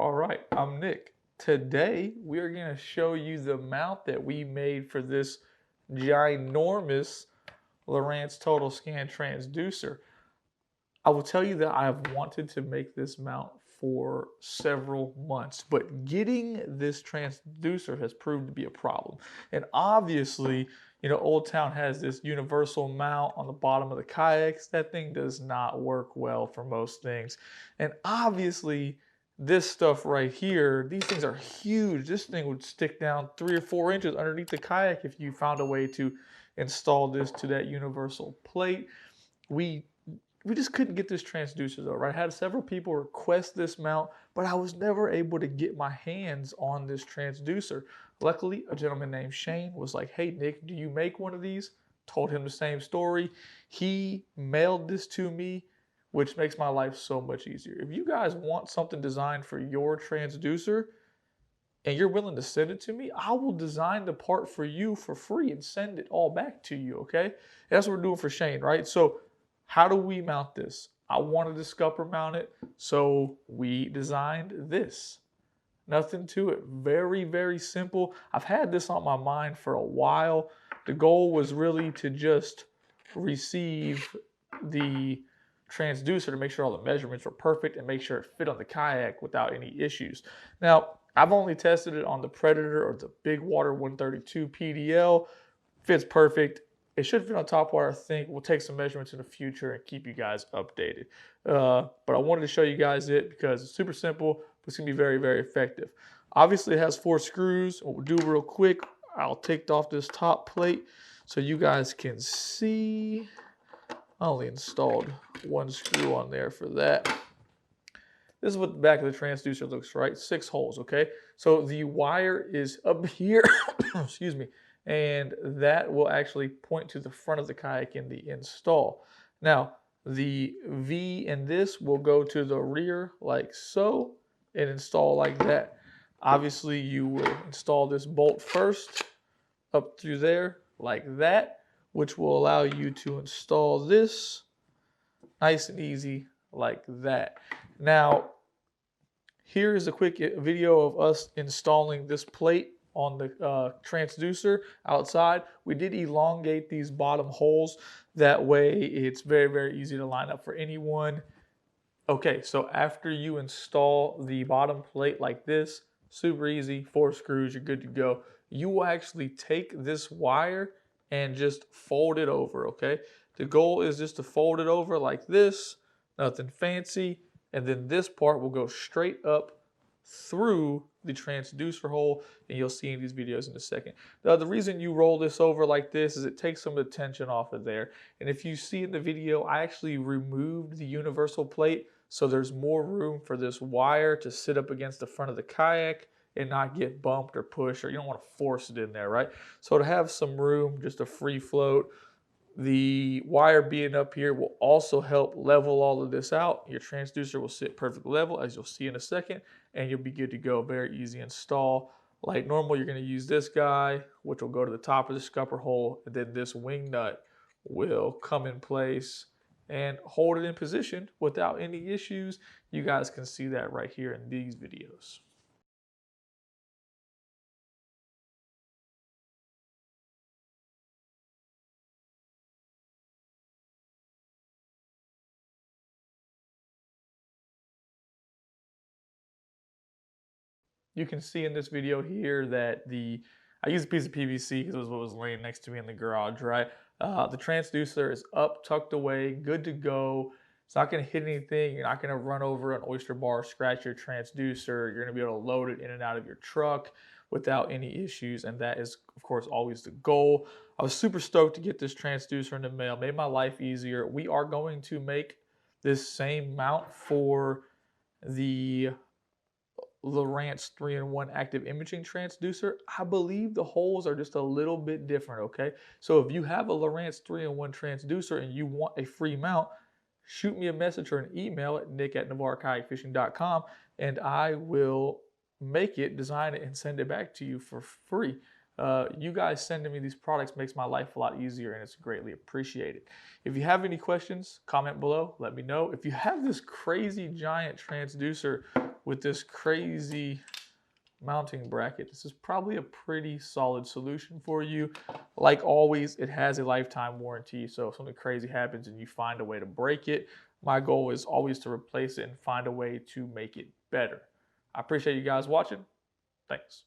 All right, I'm Nick. Today we are going to show you the mount that we made for this ginormous Lowrance TotalScan transducer. I will tell you that I have wanted to make this mount for several months, but getting this transducer has proved to be a problem. And obviously, Old Town has this universal mount on the bottom of the kayaks. That thing does not work well for most things. And obviously, this stuff right here, these things are huge. This thing would stick down 3 or 4 inches underneath the kayak if you found a way to install this to that universal plate. We just couldn't get this transducer though, right? I had several people request this mount, but I was never able to get my hands on this transducer. Luckily, a gentleman named Shane was like, "Hey Nick, do you make one of these?" Told him the same story. He mailed this to me, which makes my life so much easier. If you guys want something designed for your transducer and you're willing to send it to me, I will design the part for you for free and send it all back to you, okay? And that's what we're doing for Shane, right? So how do we mount this? I wanted to scupper mount it, so we designed this. Nothing to it. Very, very simple. I've had this on my mind for a while. The goal was really to just receive the transducer to make sure all the measurements were perfect and make sure it fit on the kayak without any issues. Now, I've only tested it on the Predator or the Big Water 132 PDL. Fits perfect. It should fit on top water, I think. We'll take some measurements in the future and keep you guys updated. But I wanted to show you guys it because it's super simple, but it's going to be very, very effective. Obviously, it has 4 screws. What we'll do real quick, I'll take off this top plate so you guys can see. I only installed 1 screw on there for that. This is what the back of the transducer looks, right? 6 holes, okay? So the wire is up here, excuse me, and that will actually point to the front of the kayak in the install. Now, the V in this will go to the rear like so and install like that. Obviously, you will install this bolt first up through there like that, which will allow you to install this nice and easy like that. Now, here is a quick video of us installing this plate on the transducer outside. We did elongate these bottom holes. That way it's very, very easy to line up for anyone. Okay, so after you install the bottom plate like this, super easy, 4 screws, you're good to go. You will actually take this wire and just fold it over, okay? The goal is just to fold it over like this, nothing fancy, and then this part will go straight up through the transducer hole, and you'll see in these videos in a second. Now, the reason you roll this over like this is it takes some of the tension off of there. And if you see in the video, I actually removed the universal plate so there's more room for this wire to sit up against the front of the kayak and not get bumped or pushed, or you don't want to force it in there, right? So to have some room, just a free float, the wire being up here will also help level all of this out. Your transducer will sit perfect level, as you'll see in a second, and you'll be good to go. Very easy install. Like normal, you're going to use this guy, which will go to the top of the scupper hole, and then this wing nut will come in place and hold it in position without any issues. You guys can see that right here in these videos. You can see in this video here that I used a piece of PVC because it was what was laying next to me in the garage, right? The transducer is up, tucked away, good to go. It's not going to hit anything. You're not going to run over an oyster bar, scratch your transducer. You're going to be able to load it in and out of your truck without any issues, and that is, of course, always the goal. I was super stoked to get this transducer in the mail. Made my life easier. We are going to make this same mount for the Lowrance 3-in-1 active imaging transducer. I believe the holes are just a little bit different, okay? So if you have a Lowrance 3-in-1 transducer and you want a free mount, shoot me a message or an email at nick@navarrekayakfishing.com and I will make it, design it, and send it back to you for free. You guys sending me these products makes my life a lot easier, and it's greatly appreciated. If you have any questions, comment below, let me know. If you have this crazy giant transducer with this crazy mounting bracket, this is probably a pretty solid solution for you. Like always, it has a lifetime warranty, so if something crazy happens and you find a way to break it, my goal is always to replace it and find a way to make it better. I appreciate you guys watching. Thanks.